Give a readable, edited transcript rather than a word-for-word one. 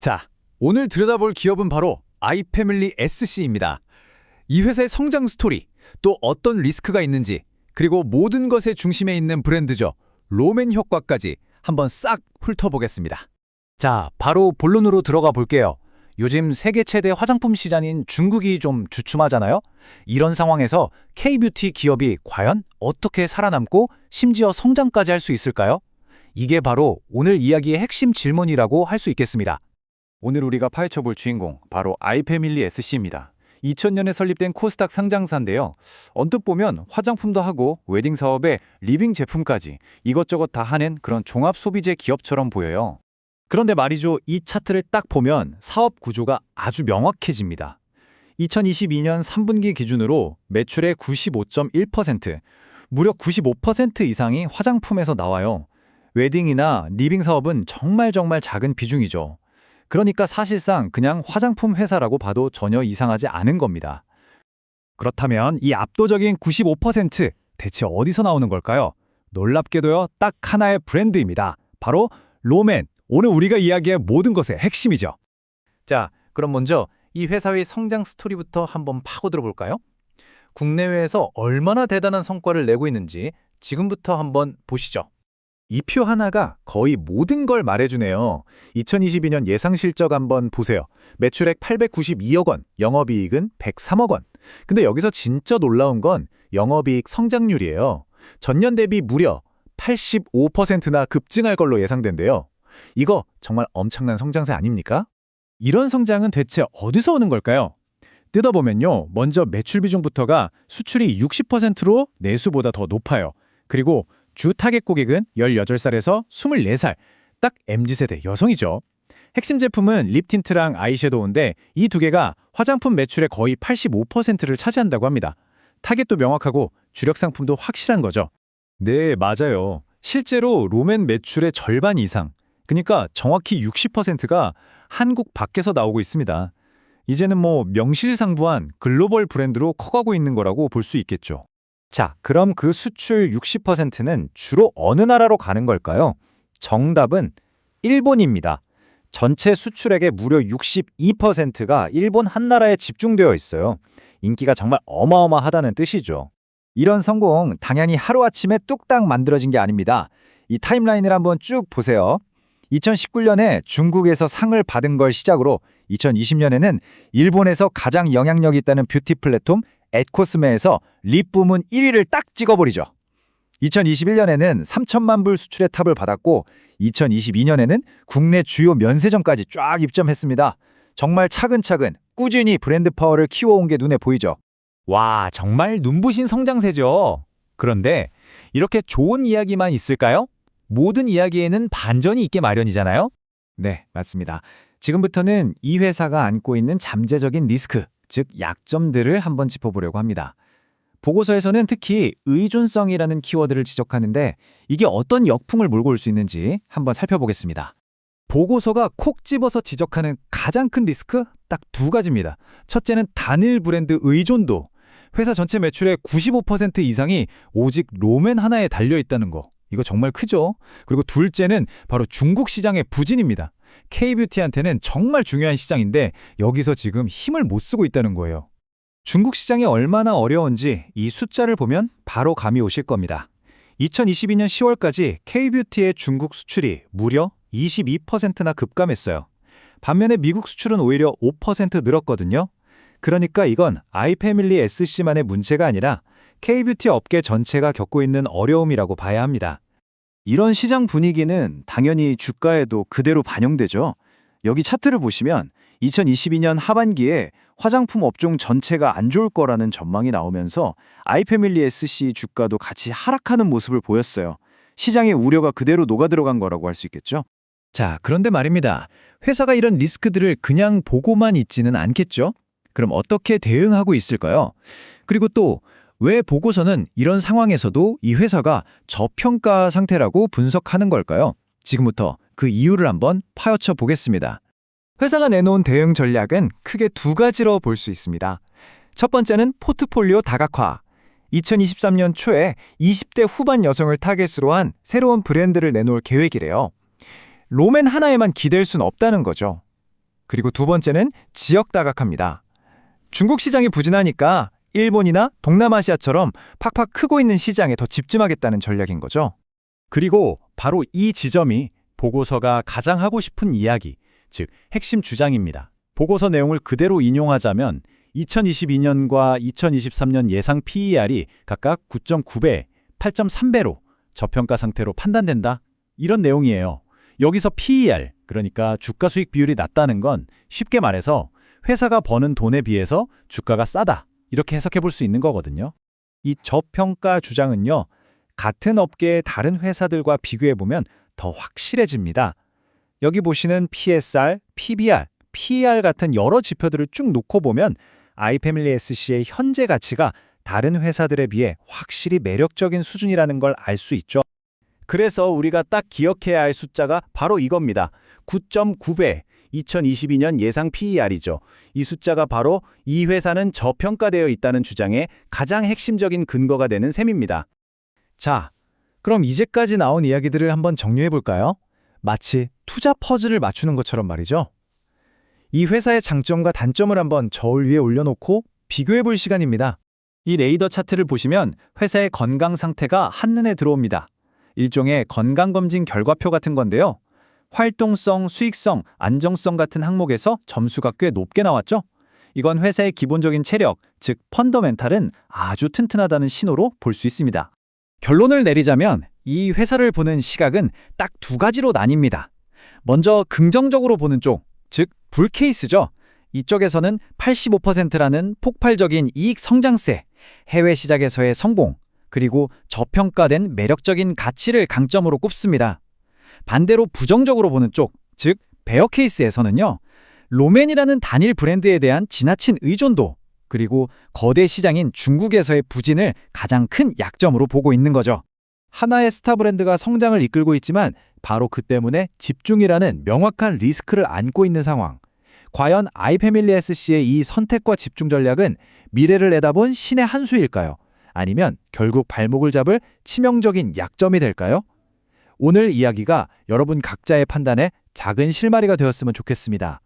자, 오늘 들여다볼 기업은 바로 아이패밀리 SC입니다. 이 회사의 성장 스토리, 또 어떤 리스크가 있는지, 그리고 모든 것의 중심에 있는 브랜드죠. 로맨 효과까지 한번 싹 훑어보겠습니다. 자, 바로 본론으로 들어가 볼게요. 요즘 세계 최대 화장품 시장인 중국이 좀 주춤하잖아요? 이런 상황에서 K-뷰티 기업이 과연 어떻게 살아남고 심지어 성장까지 할 수 있을까요? 이게 바로 오늘 이야기의 핵심 질문이라고 할 수 있겠습니다. 오늘 우리가 파헤쳐볼 주인공, 바로 아이패밀리 SC입니다. 2000년에 설립된 코스닥 상장사인데요. 언뜻 보면 화장품도 하고 웨딩 사업에 리빙 제품까지 이것저것 다 하는 그런 종합 소비재 기업처럼 보여요. 그런데 말이죠, 이 차트를 딱 보면 사업 구조가 아주 명확해집니다. 2022년 3분기 기준으로 매출의 95.1%, 무려 95% 이상이 화장품에서 나와요. 웨딩이나 리빙 사업은 정말 작은 비중이죠. 그러니까 사실상 그냥 화장품 회사라고 봐도 전혀 이상하지 않은 겁니다. 그렇다면 이 압도적인 95% 대체 어디서 나오는 걸까요? 놀랍게도요, 딱 하나의 브랜드입니다. 바로 로맨, 오늘 우리가 이야기할 모든 것의 핵심이죠. 자, 그럼 먼저 이 회사의 성장 스토리부터 한번 파고들어 볼까요? 국내외에서 얼마나 대단한 성과를 내고 있는지 지금부터 한번 보시죠. 이 표 하나가 거의 모든 걸 말해주네요. 2022년 예상 실적 한번 보세요. 매출액 892억 원, 영업이익은 103억 원. 근데 여기서 진짜 놀라운 건 영업이익 성장률이에요. 전년 대비 무려 85%나 급증할 걸로 예상된대요. 이거 정말 엄청난 성장세 아닙니까? 이런 성장은 대체 어디서 오는 걸까요? 뜯어보면요, 먼저 매출 비중부터가 수출이 60%로 내수보다 더 높아요. 그리고 주 타겟 고객은 18살에서 24살, 딱 MZ세대 여성이죠. 핵심 제품은 립 틴트랑 아이섀도우인데 이 두 개가 화장품 매출의 거의 85%를 차지한다고 합니다. 타겟도 명확하고 주력 상품도 확실한 거죠. 네, 맞아요. 실제로 로맨 매출의 절반 이상, 그러니까 정확히 60%가 한국 밖에서 나오고 있습니다. 이제는 명실상부한 글로벌 브랜드로 커가고 있는 거라고 볼 수 있겠죠. 자, 그럼 그 수출 60%는 주로 어느 나라로 가는 걸까요? 정답은 일본입니다. 전체 수출액의 무려 62%가 일본 한 나라에 집중되어 있어요. 인기가 정말 어마어마하다는 뜻이죠. 이런 성공 당연히 하루아침에 뚝딱 만들어진 게 아닙니다. 이 타임라인을 한번 쭉 보세요. 2019년에 중국에서 상을 받은 걸 시작으로 2020년에는 일본에서 가장 영향력 있다는 뷰티 플랫폼 앳코스메에서 립 부문 1위를 딱 찍어버리죠. 2021년에는 3천만 불 수출의 탑을 받았고 2022년에는 국내 주요 면세점까지 쫙 입점했습니다. 정말 차근차근 꾸준히 브랜드 파워를 키워온 게 눈에 보이죠. 와, 정말 눈부신 성장세죠. 그런데 이렇게 좋은 이야기만 있을까요? 모든 이야기에는 반전이 있게 마련이잖아요? 네, 맞습니다. 지금부터는 이 회사가 안고 있는 잠재적인 리스크, 즉 약점들을 한번 짚어보려고 합니다. 보고서에서는 특히 의존성이라는 키워드를 지적하는데 이게 어떤 역풍을 몰고 올 수 있는지 한번 살펴보겠습니다. 보고서가 콕 집어서 지적하는 가장 큰 리스크 딱 두 가지입니다. 첫째는 단일 브랜드 의존도. 회사 전체 매출의 95% 이상이 오직 로맨 하나에 달려있다는 거. 이거 정말 크죠? 그리고 둘째는 바로 중국 시장의 부진입니다. K-뷰티한테는 정말 중요한 시장인데 여기서 지금 힘을 못 쓰고 있다는 거예요. 중국 시장이 얼마나 어려운지 이 숫자를 보면 바로 감이 오실 겁니다. 2022년 10월까지 K-뷰티의 중국 수출이 무려 22%나 급감했어요. 반면에 미국 수출은 오히려 5% 늘었거든요. 그러니까 이건 아이패밀리 SC만의 문제가 아니라 K-뷰티 업계 전체가 겪고 있는 어려움이라고 봐야 합니다. 이런 시장 분위기는 당연히 주가에도 그대로 반영되죠. 여기 차트를 보시면 2022년 하반기에 화장품 업종 전체가 안 좋을 거라는 전망이 나오면서 아이패밀리 SC 주가도 같이 하락하는 모습을 보였어요. 시장의 우려가 그대로 녹아들어간 거라고 할 수 있겠죠. 자, 그런데 말입니다. 회사가 이런 리스크들을 그냥 보고만 있지는 않겠죠? 그럼 어떻게 대응하고 있을까요? 그리고 또 왜 보고서는 이런 상황에서도 이 회사가 저평가 상태라고 분석하는 걸까요? 지금부터 그 이유를 한번 파헤쳐 보겠습니다. 회사가 내놓은 대응 전략은 크게 두 가지로 볼 수 있습니다. 첫 번째는 포트폴리오 다각화. 2023년 초에 20대 후반 여성을 타겟으로 한 새로운 브랜드를 내놓을 계획이래요. 로맨 하나에만 기댈 순 없다는 거죠. 그리고 두 번째는 지역 다각화입니다. 중국 시장이 부진하니까 일본이나 동남아시아처럼 팍팍 크고 있는 시장에 더 집중하겠다는 전략인 거죠. 그리고 바로 이 지점이 보고서가 가장 하고 싶은 이야기, 즉 핵심 주장입니다. 보고서 내용을 그대로 인용하자면 2022년과 2023년 예상 PER이 각각 9.9배, 8.3배로 저평가 상태로 판단된다. 이런 내용이에요. 여기서 PER, 그러니까 주가 수익 비율이 낮다는 건 쉽게 말해서 회사가 버는 돈에 비해서 주가가 싸다. 이렇게 해석해 볼 수 있는 거거든요. 이 저평가 주장은요, 같은 업계의 다른 회사들과 비교해 보면 더 확실해집니다. 여기 보시는 PSR, PBR, PER 같은 여러 지표들을 쭉 놓고 보면 아이패밀리 SC의 현재 가치가 다른 회사들에 비해 확실히 매력적인 수준이라는 걸 알 수 있죠. 그래서 우리가 딱 기억해야 할 숫자가 바로 이겁니다. 9.9배, 2022년 예상 PER이죠. 이 숫자가 바로 이 회사는 저평가되어 있다는 주장의 가장 핵심적인 근거가 되는 셈입니다. 자, 그럼 이제까지 나온 이야기들을 한번 정리해 볼까요? 마치 투자 퍼즐을 맞추는 것처럼 말이죠. 이 회사의 장점과 단점을 한번 저울 위에 올려놓고 비교해 볼 시간입니다. 이 레이더 차트를 보시면 회사의 건강 상태가 한눈에 들어옵니다. 일종의 건강검진 결과표 같은 건데요. 활동성, 수익성, 안정성 같은 항목에서 점수가 꽤 높게 나왔죠? 이건 회사의 기본적인 체력, 즉 펀더멘탈은 아주 튼튼하다는 신호로 볼 수 있습니다. 결론을 내리자면 이 회사를 보는 시각은 딱 두 가지로 나뉩니다. 먼저 긍정적으로 보는 쪽, 즉 불케이스죠. 이쪽에서는 85%라는 폭발적인 이익 성장세, 해외 시장에서의 성공, 그리고 저평가된 매력적인 가치를 강점으로 꼽습니다. 반대로 부정적으로 보는 쪽, 즉 베어 케이스에서는요. 로맨이라는 단일 브랜드에 대한 지나친 의존도, 그리고 거대 시장인 중국에서의 부진을 가장 큰 약점으로 보고 있는 거죠. 하나의 스타 브랜드가 성장을 이끌고 있지만 바로 그 때문에 집중이라는 명확한 리스크를 안고 있는 상황. 과연 아이패밀리 SC의 이 선택과 집중 전략은 미래를 내다본 신의 한 수일까요? 아니면 결국 발목을 잡을 치명적인 약점이 될까요? 오늘 이야기가 여러분 각자의 판단에 작은 실마리가 되었으면 좋겠습니다.